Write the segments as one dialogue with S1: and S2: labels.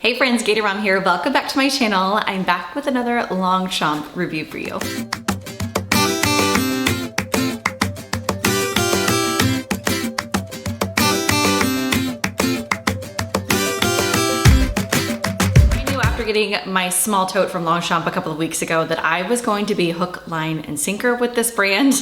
S1: Hey friends, GATORMOM here. Welcome back to my channel. I'm back with another Longchamp review for you. Getting my small tote from Longchamp a couple of weeks ago that I was going to be hook, line, and sinker with this brand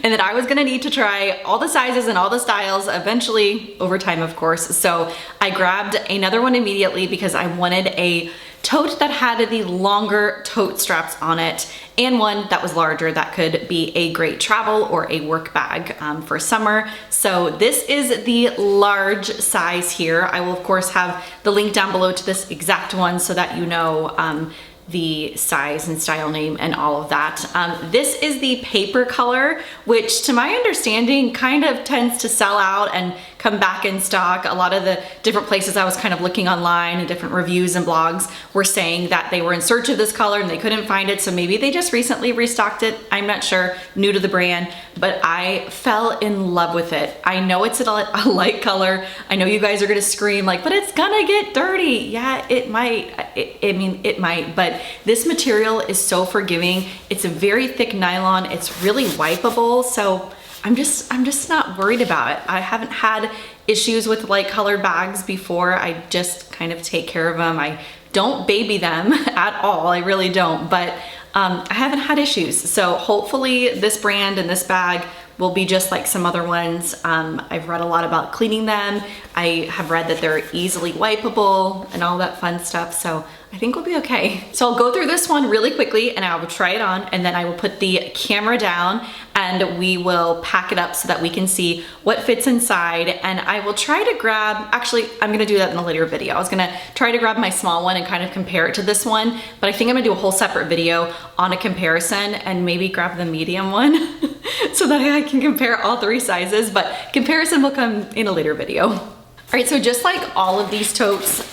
S1: and that I was gonna need to try all the sizes and all the styles eventually over time, of course. So I grabbed another one immediately because I wanted a tote that had the longer tote straps on it and one that was larger that could be a great travel or a work bag for summer. So this is the large size here. I will of course have the link down below to this exact one so that you know the size and style name and all of that. This is the paper color, which to my understanding kind of tends to sell out and come back in stock. A lot of the different places I was kind of looking online and different reviews and blogs were saying that they were in search of this color and they couldn't find it. So maybe they just recently restocked it. I'm not sure, new to the brand, but I fell in love with it. I know it's a light color. I know you guys are gonna scream like, but it's gonna get dirty. Yeah, it might. It might, but this material is so forgiving. It's a very thick nylon. It's really wipeable. So I'm just not worried about it. I haven't had issues with light colored bags before. I just kind of take care of them. I don't baby them at all. I really don't, but I haven't had issues. So hopefully this brand and this bag will be just like some other ones. I've read a lot about cleaning them. I have read that they're easily wipeable and all that fun stuff. So I think we'll be okay. So I'll go through this one really quickly and I will try it on and then I will put the camera down and we will pack it up so that we can see what fits inside. And I will try to grab, actually, I'm gonna do that in a later video. I was gonna try to grab my small one and kind of compare it to this one, but I think I'm gonna do a whole separate video on a comparison and maybe grab the medium one so that I can compare all three sizes, but comparison will come in a later video. All right, so just like all of these totes,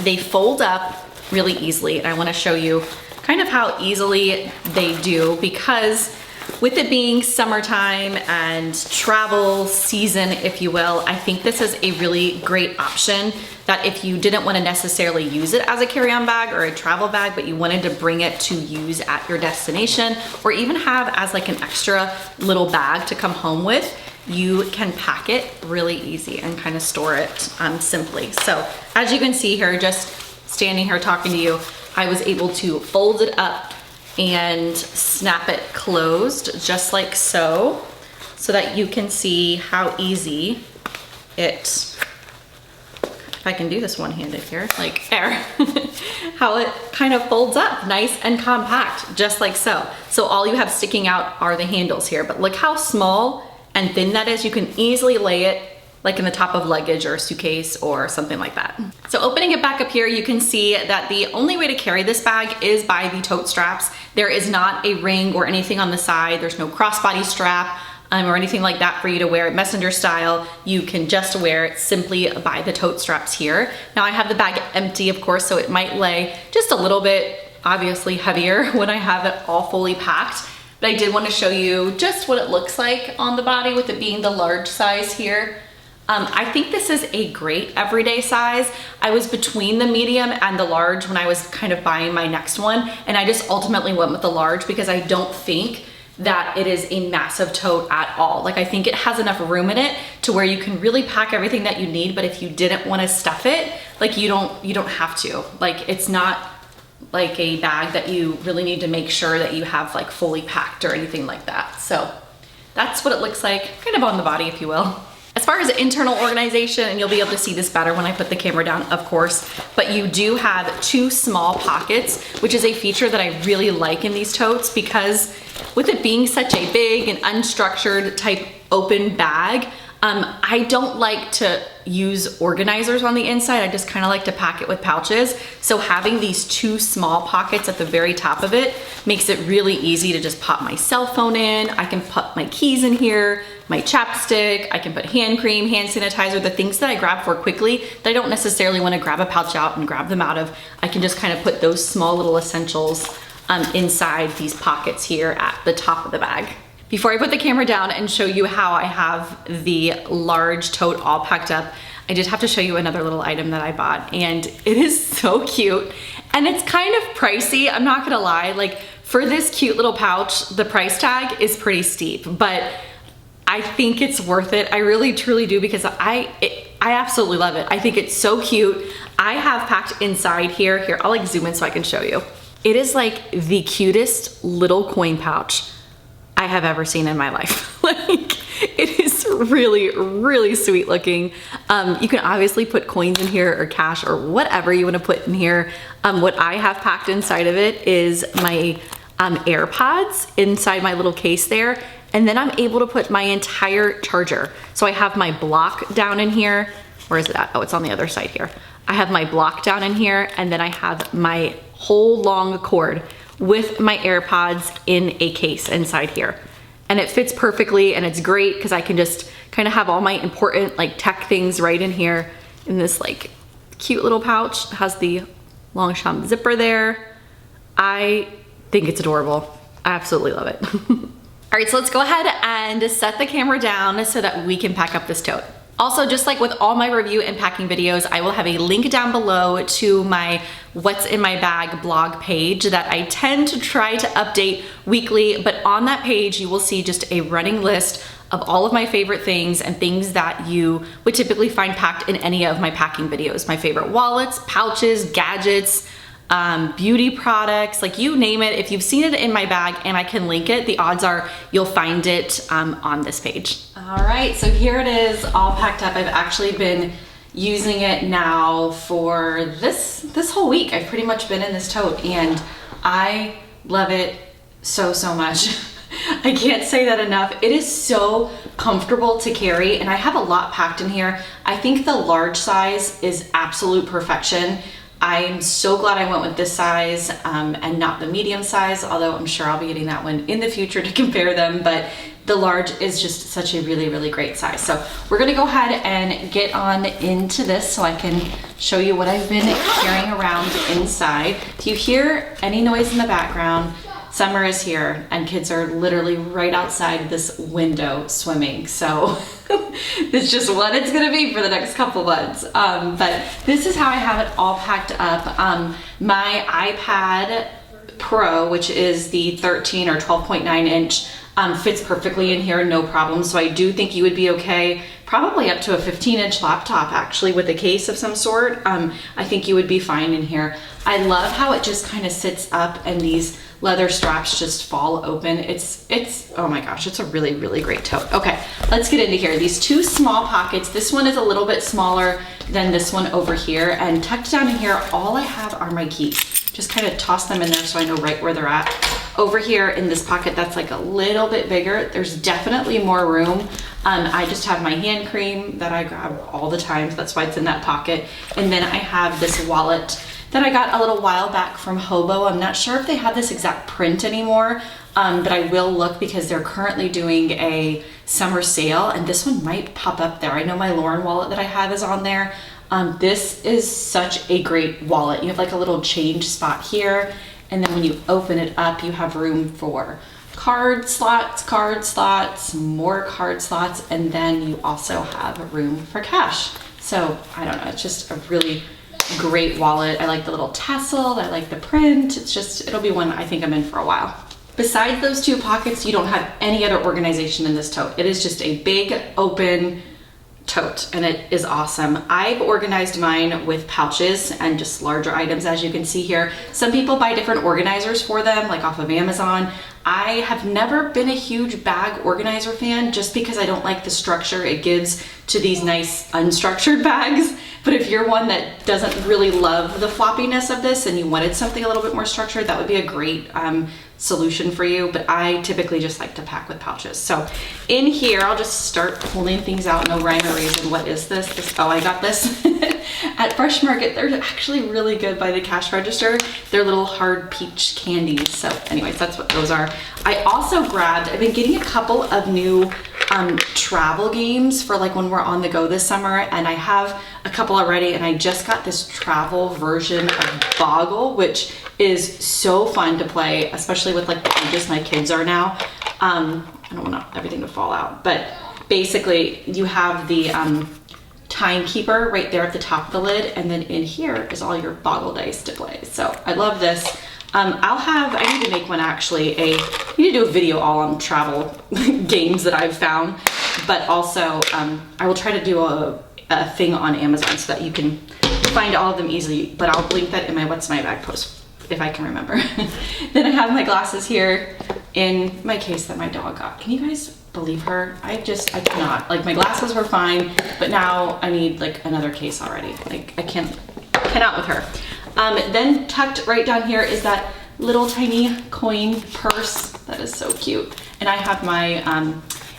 S1: they fold up really easily. And I wanna show you kind of how easily they do because with it being summertime and travel season, if you will, I think this is a really great option that if you didn't wanna necessarily use it as a carry-on bag or a travel bag, but you wanted to bring it to use at your destination or even have as like an extra little bag to come home with, you can pack it really easy and kind of store it simply. So as you can see here, just standing here talking to you, I was able to fold it up and snap it closed just like so that you can see how easy it, if I can do this one-handed here, like there, how it kind of folds up nice and compact, just like so. So all you have sticking out are the handles here, but look how small and thin that is. You can easily lay it like in the top of luggage or a suitcase or something like that. So opening it back up here, you can see that the only way to carry this bag is by the tote straps. There is not a ring or anything on the side. There's no crossbody strap or anything like that for you to wear it messenger style. You can just wear it simply by the tote straps here. Now I have the bag empty, of course, so it might lay just a little bit, obviously heavier when I have it all fully packed. But I did want to show you just what it looks like on the body with it being the large size here. I think this is a great everyday size. I was between the medium and the large when I was kind of buying my next one, and I just ultimately went with the large because I don't think that it is a massive tote at all. Like I think it has enough room in it to where you can really pack everything that you need, but if you didn't want to stuff it, like you don't have to. Like it's not like a bag that you really need to make sure that you have like fully packed or anything like that. So that's what it looks like, kind of on the body, if you will. As far as internal organization, and you'll be able to see this better when I put the camera down, of course, but you do have two small pockets, which is a feature that I really like in these totes because with it being such a big and unstructured type open bag, I don't like to use organizers on the inside. I just kind of like to pack it with pouches. So having these two small pockets at the very top of it makes it really easy to just pop my cell phone in. I can put my keys in here, my chapstick, I can put hand cream, hand sanitizer, the things that I grab for quickly that I don't necessarily want to grab a pouch out and grab them out of. I can just kind of put those small little essentials inside these pockets here at the top of the bag. Before I put the camera down and show you how I have the large tote all packed up, I did have to show you another little item that I bought, and it is so cute. And it's kind of pricey, I'm not gonna lie. Like, for this cute little pouch, the price tag is pretty steep, but I think it's worth it. I really truly do, because I absolutely love it. I think it's so cute. I have packed inside here. Here, I'll like zoom in so I can show you. It is like the cutest little coin pouch I have ever seen in my life. Like, it is really, really sweet looking. You can obviously put coins in here or cash or whatever you want to put in here. What I have packed inside of it is my AirPods inside my little case there. And then I'm able to put my entire charger. So I have my block down in here. Where is it at? Oh, it's on the other side here. I have my block down in here, and then I have my whole long cord with my AirPods in a case inside here. And it fits perfectly, and it's great because I can just kind of have all my important like tech things right in here in this like cute little pouch. It has the Longchamp zipper there. I think it's adorable. I absolutely love it. All right, so let's go ahead and set the camera down so that we can pack up this tote. Also, just like with all my review and packing videos, I will have a link down below to my What's in My Bag blog page that I tend to try to update weekly, but on that page you will see just a running list of all of my favorite things and things that you would typically find packed in any of my packing videos. My favorite wallets, pouches, gadgets, beauty products, like you name it. If you've seen it in my bag and I can link it, the odds are you'll find it on this page. All right, so here it is all packed up. I've actually been using it now for this whole week. I've pretty much been in this tote and I love it so much. I can't say that enough. It is so comfortable to carry, and I have a lot packed in here. I think the large size is absolute perfection. I'm so glad I went with this size and not the medium size, although I'm sure I'll be getting that one in the future to compare them, but the large is just such a really great size. So we're gonna go ahead and get on into this so I can show you what I've been carrying around inside. If you hear any noise in the background, summer is here and kids are literally right outside this window swimming. So it's just what it's gonna be for the next couple months. But this is how I have it all packed up. My iPad Pro, which is the 13 or 12.9 inch, fits perfectly in here, no problem. So I do think you would be okay, probably up to a 15-inch laptop actually with a case of some sort. I think you would be fine in here. I love how it just kind of sits up and these leather straps just fall open. It's oh my gosh, it's a really great tote. Okay, let's get into here. These two small pockets, this one is a little bit smaller than this one over here, and tucked down in here, all I have are my keys. Just kind of toss them in there so I know right where they're at. Over here in this pocket that's like a little bit bigger, there's definitely more room. I just have my hand cream that I grab all the time, so that's why it's in that pocket. And then I have this wallet that I got a little while back from Hobo. I'm not sure if they have this exact print anymore, but I will look because they're currently doing a summer sale and this one might pop up there. I know my Lauren wallet that I have is on there. This is such a great wallet. You have like a little change spot here, and then when you open it up, you have room for card slots, more card slots, and then you also have room for cash. So I don't know, it's just a really great wallet. I like the little tassel, I like the print. It's just, it'll be one I think I'm in for a while. Besides those two pockets, you don't have any other organization in this tote. It is just a big open tote and it is awesome. I've organized mine with pouches and just larger items, as you can see here. Some people buy different organizers for them, like off of Amazon. I have never been a huge bag organizer fan just because I don't like the structure it gives to these nice unstructured bags. But if you're one that doesn't really love the floppiness of this and you wanted something a little bit more structured, that would be a great solution for you. But I typically just like to pack with pouches. So in here, I'll just start pulling things out. No rhyme or reason. What is this? Oh, I got this at Fresh Market. They're actually really good by the cash register. They're little hard peach candies. So anyways, that's what those are. I also grabbed, I've been getting a couple of new travel games for like when we're on the go this summer, and I have a couple already, and I just got this travel version of Boggle, which is so fun to play, especially with like the ages my kids are now. I don't want everything to fall out, but basically you have the timekeeper right there at the top of the lid, and then in here is all your boggle dice to play. So I love this. I need to make one actually, I need to do a video all on travel games that I've found, but also I will try to do a thing on Amazon so that you can find all of them easily, but I'll link that in my What's My Bag post if I can remember. Then I have my glasses here in my case that my dog got. Can you guys believe her? I cannot. Like, my glasses were fine, but now I need like another case already. Like, I cannot with her. Then tucked right down here is that little tiny coin purse. That is so cute. And I have my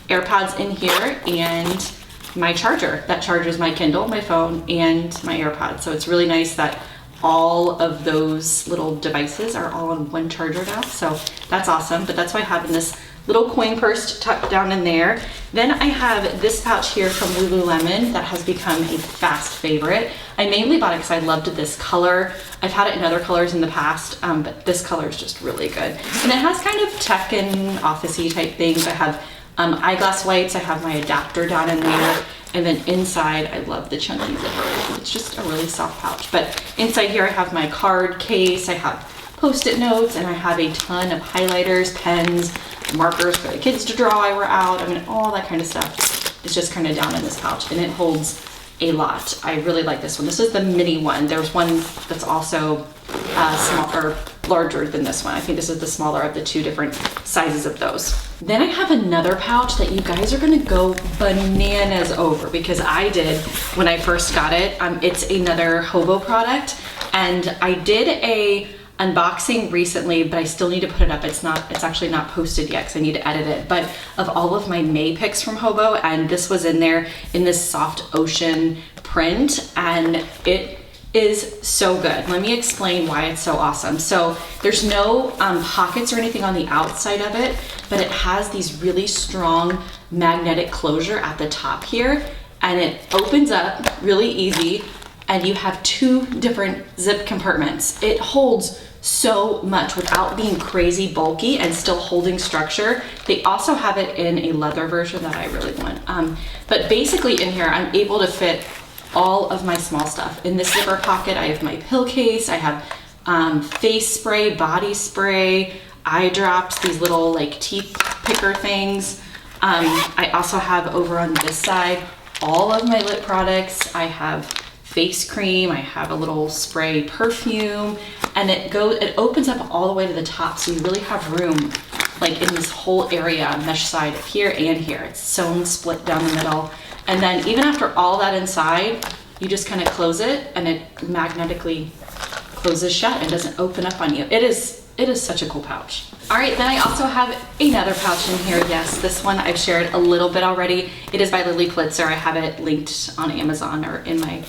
S1: AirPods in here and my charger that charges my Kindle, my phone, and my AirPods. So it's really nice that all of those little devices are all on one charger now. So that's awesome. But that's why I have in this little coin purse tucked down in there. Then I have this pouch here from Lululemon that has become a fast favorite. I mainly bought it because I loved this color. I've had it in other colors in the past, but this color is just really good. And it has kind of tech and office-y type things. I have eyeglass wipes, I have my adapter down in there, and then inside, I love the chunky zipper. It's just a really soft pouch. But inside here, I have my card case, I have Post-it notes, and I have a ton of highlighters, pens, markers for the kids to draw while we're out. I mean, all that kind of stuff is just kind of down in this pouch, and it holds a lot. I really like this one. This is the mini one. There's one that's also smaller, larger than this one. I think this is the smaller of the two different sizes of those. Then I have another pouch that you guys are gonna go bananas over, because I did when I first got it. It's another Hobo product, and I did a unboxing recently, but I still need to put it up. It's actually not posted yet because I need to edit it, but of all of my May picks from Hobo, and this was in there in this soft ocean print, and it is so good. Let me explain why it's so awesome. So there's no pockets or anything on the outside of it, but it has these really strong magnetic closure at the top here, and it opens up really easy, and you have two different zip compartments. It holds so much without being crazy bulky and still holding structure. They also have it in a leather version that I really want. But basically in here, I'm able to fit all of my small stuff. In this zipper pocket, I have my pill case, I have face spray, body spray, eye drops, these little like teeth picker things. I also have over on this side, all of my lip products. I have face cream, I have a little spray perfume, and it opens up all the way to the top, so you really have room like in this whole area, mesh side here and here. It's sewn split down the middle, and then even after all that inside, you just kind of close it and it magnetically closes shut and doesn't open up on you. It is such a cool pouch. All right, then I also have another pouch in here. Yes, this one I've shared a little bit already. It is by Lily Plitzer. I have it linked on Amazon or in my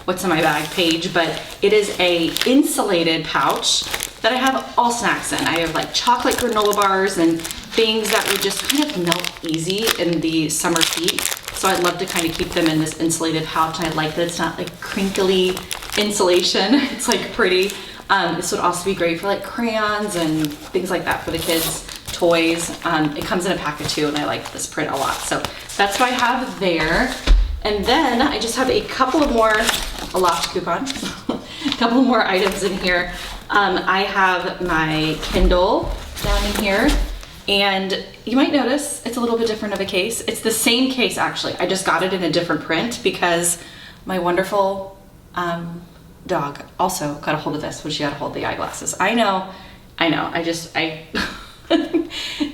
S1: What's in My Bag page, but it is a insulated pouch that I have all snacks in. I have like chocolate granola bars and things that would just kind of melt easy in the summer heat. So I'd love to kind of keep them in this insulated pouch. And I like that it's not like crinkly insulation. It's like pretty. This would also be great for like crayons and things like that for the kids, toys. It comes in a pack of two, and I like this print a lot. So that's what I have there. And then I just have a couple of more, a loft coupon, a couple more items in here. I have my Kindle down in here, and you might notice it's a little bit different of a case. It's the same case actually. I just got it in a different print because my wonderful dog also got a hold of this when she got a hold of the eyeglasses. I know,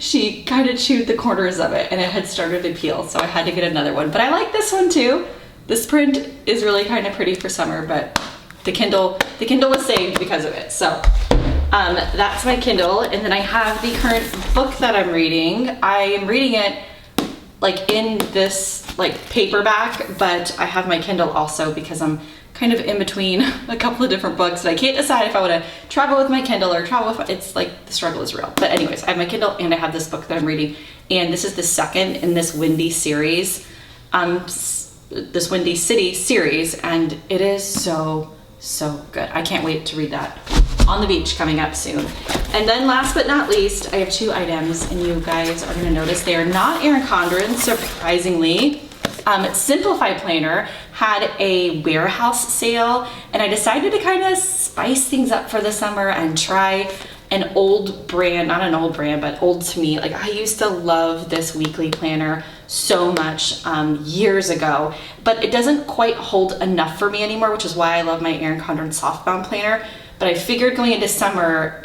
S1: she kind of chewed the corners of it and it had started to peel, so I had to get another one. But I like this one too. This print is really kind of pretty for summer, but the Kindle was saved because of it. So that's my Kindle, and then I have the current book that I'm reading. I am reading it like in this like paperback, but I have my Kindle also because I'm kind of in between a couple of different books, and I can't decide if I want to travel with my Kindle or travel with, it's like the struggle is real. But anyways, I have my Kindle and I have this book that I'm reading, and this is the second in this Windy series, this Windy City series, and it is so good. I can't wait to read that on the beach coming up soon. And then last but not least, I have two items, and you guys are gonna notice they are not Erin Condren, surprisingly. Simplify Planner had a warehouse sale, and I decided to kind of spice things up for the summer and try an old brand, not an old brand, but old to me. Like, I used to love this weekly planner so much years ago, but it doesn't quite hold enough for me anymore, which is why I love my Erin Condren softbound planner. But I figured going into summer,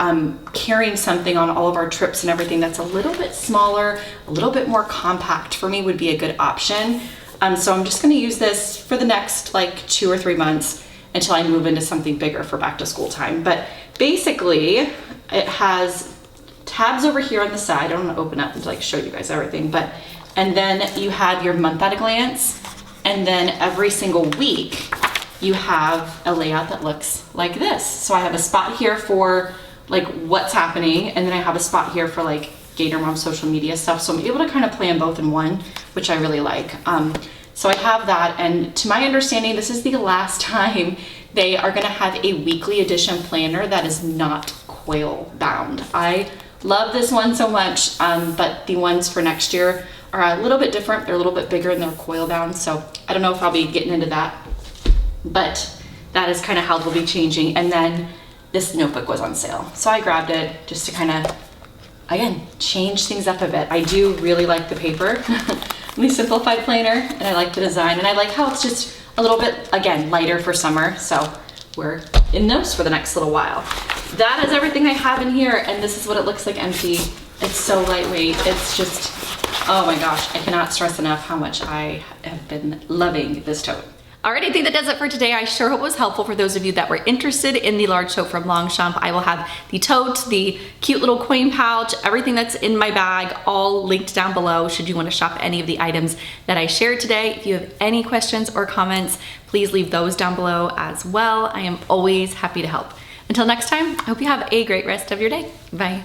S1: carrying something on all of our trips and everything that's a little bit smaller, a little bit more compact for me would be a good option. So I'm just gonna use this for the next like 2 or 3 months until I move into something bigger for back to school time. But basically, it has tabs over here on the side. I don't want to open up and like show you guys everything, but, and then you have your month at a glance, and then every single week you have a layout that looks like this. So I have a spot here for like what's happening, and then I have a spot here for like GatorMom social media stuff. So I'm able to kind of plan both in one, which I really like. So I have that, and to my understanding, this is the last time they are gonna have a weekly edition planner that is not coil bound. I love this one so much, but the ones for next year are a little bit different. They're a little bit bigger and they're coil bound. So I don't know if I'll be getting into that, but that is kind of how they'll be changing. And then this notebook was on sale, so I grabbed it just to kind of, again, change things up a bit. I do really like the paper, the Simplified Planner, and I like the design, and I like how it's just a little bit, again, lighter for summer. So we're in those for the next little while. That is everything I have in here, and this is what it looks like empty. It's so lightweight. It's just, oh my gosh, I cannot stress enough how much I have been loving this tote. Alright, I think that does it for today. I sure hope it was helpful for those of you that were interested in the large tote from Longchamp. I will have the tote, the cute little coin pouch, everything that's in my bag, all linked down below should you want to shop any of the items that I shared today. If you have any questions or comments, please leave those down below as well. I am always happy to help. Until next time, I hope you have a great rest of your day. Bye.